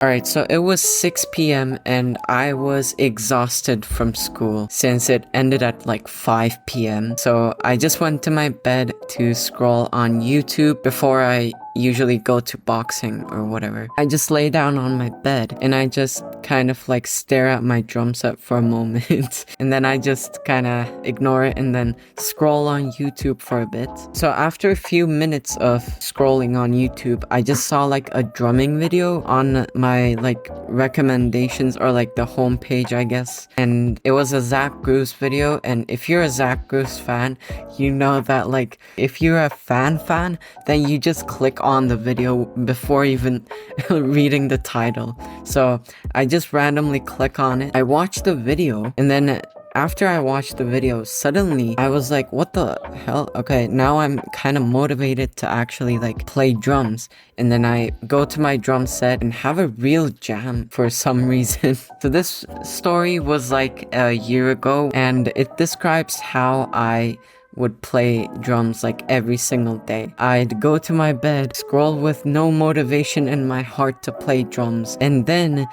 Alright, so it was 6 p.m. and I was exhausted from school since it ended at like 5 p.m. So I just went to my bed to scroll on YouTube before I usually go to boxing or whatever. I just lay down on my bed and I just kind of like stare at my drum set for a moment and then I just kind of ignore it and then scroll on YouTube for a bit. So after a few minutes of scrolling on YouTube, I just saw like a drumming video on my like recommendations or like the homepage, I guess, and it was a Zach Grooves video. And if you're a Zach Grooves fan, you know that like if you're a fan then you just click on the video before even reading the title. So I just randomly click on it. I watched the video and then after I watched the video, suddenly I was like, what the hell? Okay, now I'm kind of motivated to actually like play drums. And then I go to my drum set and have a real jam for some reason. So this story was like a year ago and it describes how I would play drums like every single day. I'd go to my bed, scroll with no motivation in my heart to play drums, and then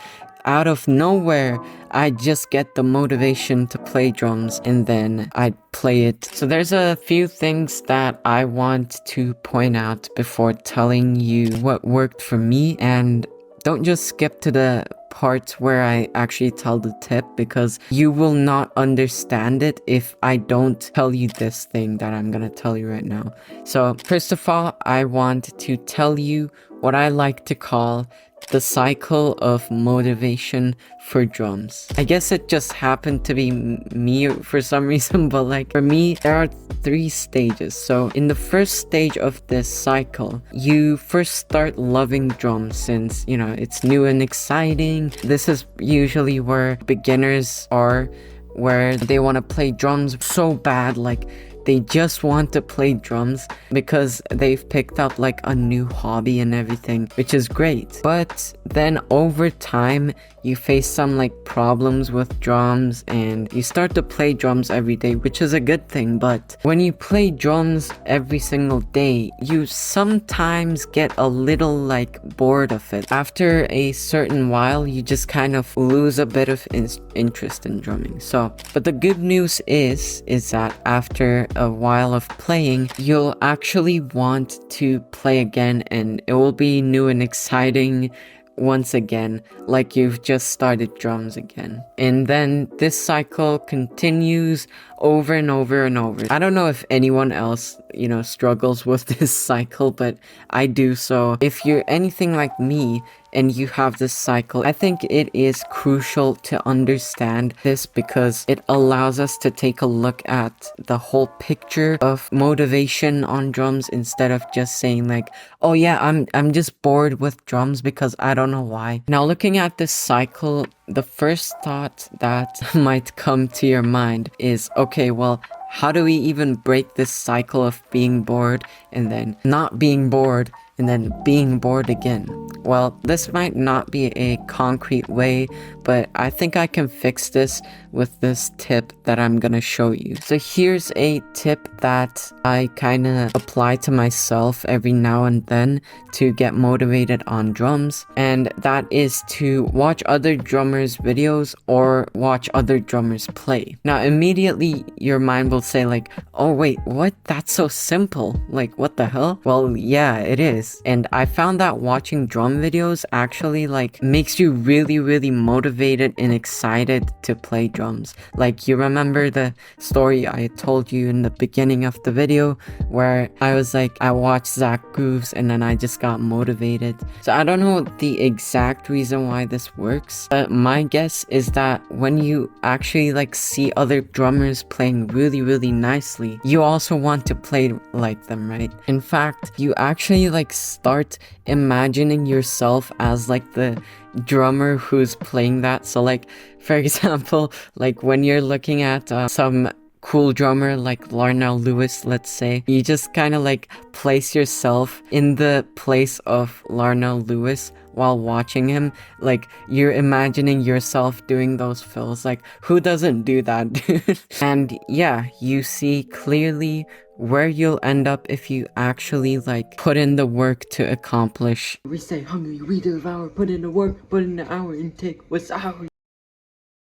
out of nowhere, I just get the motivation to play drums and then I'd play it. So there's a few things that I want to point out before telling you what worked for me, and don't just skip to the part where I actually tell the tip, because you will not understand it if I don't tell you this thing that I'm gonna tell you right now. So first of all, I want to tell you what I like to call the cycle of motivation for drums. I guess it just happened to be me for some reason, but like for me, there are 3 stages. So in the first stage of this cycle, you first start loving drums since, you know, it's new and exciting. This is usually where beginners are, where they want to play drums so bad, like they just want to play drums because they've picked up like a new hobby and everything, which is great. But then over time, you face some like problems with drums and you start to play drums every day, which is a good thing. But when you play drums every single day, you sometimes get a little like bored of it. After a certain while, you just kind of lose a bit of interest in drumming. So, but the good news is that after a while of playing, you'll actually want to play again and it will be new and exciting once again, like you've just started drums again. And then this cycle continues over and over and over. I don't know if anyone else, you know, struggles with this cycle, but I do. So if you're anything like me and you have this cycle, I think it is crucial to understand this because it allows us to take a look at the whole picture of motivation on drums instead of just saying like, oh yeah, I'm just bored with drums because I don't know why. Now looking at this cycle, the first thought that might come to your mind is, okay, well, how do we even break this cycle of being bored and then not being bored and then being bored again? Well, this might not be a concrete way, but I think I can fix this with this tip that I'm gonna show you. So here's a tip that I kind of apply to myself every now and then to get motivated on drums, and that is to watch other drummers' videos or watch other drummers play. Now immediately your mind will say like, oh wait, what? That's so simple. Like what the hell? Well, yeah, it is. And I found that watching drum videos actually like makes you really motivated and excited to play drums. Like you remember the story I told you in the beginning of the video where I was like, I watched Zach Grooves and then I just got motivated. So I don't know the exact reason why this works, but my guess is that when you actually like see other drummers playing really nicely, you also want to play like them, right? In fact, you actually like start imagining yourself as like the drummer who's playing that. So like for example, like when you're looking at some cool drummer like Larnell Lewis, let's say, you just kind of like place yourself in the place of Larnell Lewis while watching him. Like, you're imagining yourself doing those fills. Like, who doesn't do that, dude? And yeah, you see clearly where you'll end up if you actually like put in the work to accomplish. We stay hungry, we devour, put in the work, put in the hour, and take what's ours.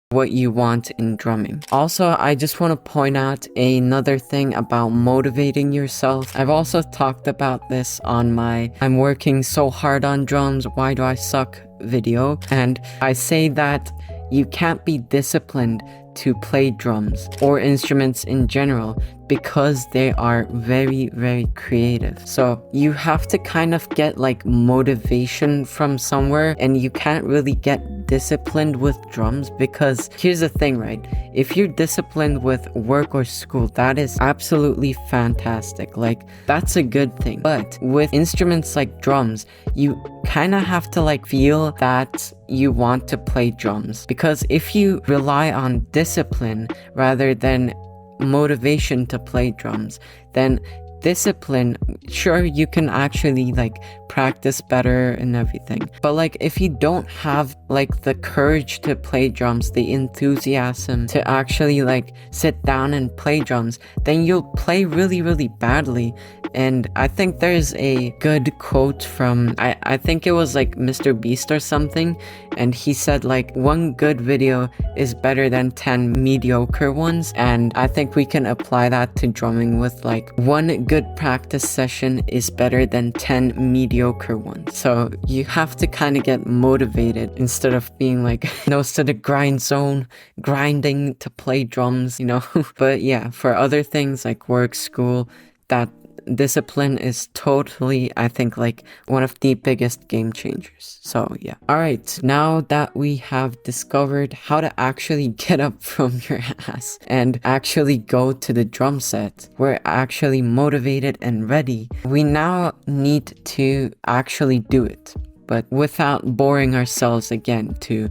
What you want in drumming. Also, I just want to point out another thing about motivating yourself. I've also talked about this on my I'm working so hard on drums, why do I suck video, and I say that you can't be disciplined to play drums or instruments in general because they are very, very creative. So you have to kind of get like motivation from somewhere, and you can't really get disciplined with drums because here's the thing, right? If you're disciplined with work or school, that is absolutely fantastic. Like, that's a good thing. But with instruments like drums, you kind of have to like feel that you want to play drums, because if you rely on discipline rather than motivation to play drums, then discipline, sure, you can actually like practice better and everything, but like if you don't have like the courage to play drums, the enthusiasm to actually like sit down and play drums, then you'll play really, really badly. And I think there's a good quote from, I think it was like Mr. Beast or something, and he said like, one good video is better than 10 mediocre ones. And I think we can apply that to drumming with like, one good practice session is better than 10 mediocre ones. So you have to kind of get motivated instead of being like nose to the grind zone, grinding to play drums, you know. But yeah, for other things like work, school, that discipline is totally, I think, like one of the biggest game changers. So yeah. Alright, now that we have discovered how to actually get up from your ass and actually go to the drum set, we're actually motivated and ready. We now need to actually do it, but without boring ourselves again, to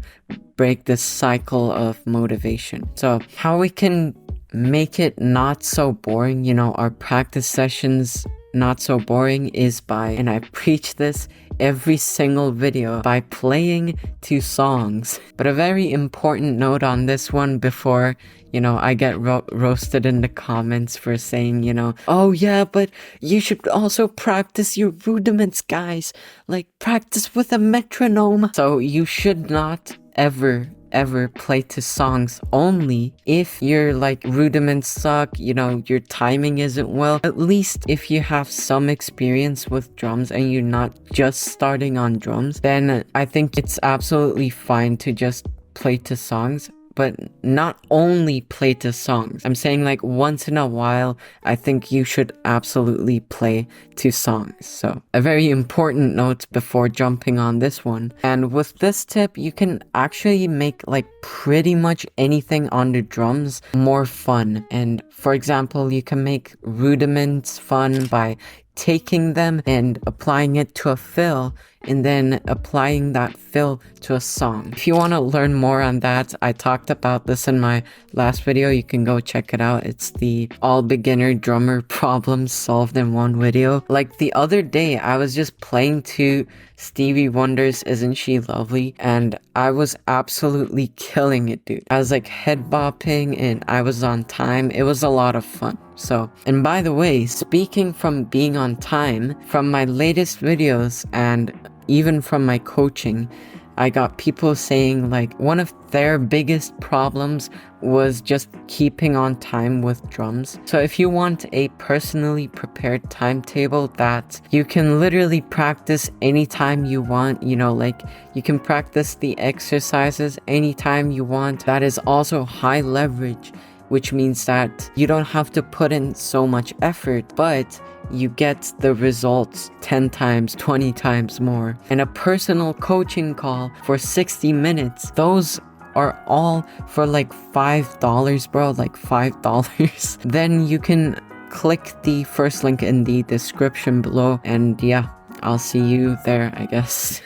break this cycle of motivation. So how we can make it not so boring, you know, our practice sessions not so boring, is by, and I preach this every single video, by playing 2 songs. But a very important note on this one before, you know, I get roasted in the comments for saying, you know, oh yeah, but you should also practice your rudiments, guys. Like, practice with a metronome. So you should not ever play to songs only if your like rudiments suck, you know, your timing isn't well. At least if you have some experience with drums and you're not just starting on drums, then I think it's absolutely fine to just play to songs. But not only play to songs. I'm saying like once in a while, I think you should absolutely play to songs. So a very important note before jumping on this one. And with this tip, you can actually make like pretty much anything on the drums more fun. And for example, you can make rudiments fun by taking them and applying it to a fill, and then applying that fill to a song. If you want to learn more on that, I talked about this in my last video. You can go check it out. It's the all beginner drummer problems solved in one video. Like the other day, I was just playing to Stevie Wonder's Isn't She Lovely, and I was absolutely killing it, dude. I was like head bopping and I was on time. It was a lot of fun. So, and by the way, speaking from being on time, from my latest videos and even from my coaching, I got people saying like one of their biggest problems was just keeping on time with drums. So if you want a personally prepared timetable that you can literally practice anytime you want, you know, like you can practice the exercises anytime you want, that is also high leverage, which means that you don't have to put in so much effort, but you get the results 10 times, 20 times more. And a personal coaching call for 60 minutes, those are all for like $5, bro, like $5. Then you can click the first link in the description below, and yeah, I'll see you there, I guess.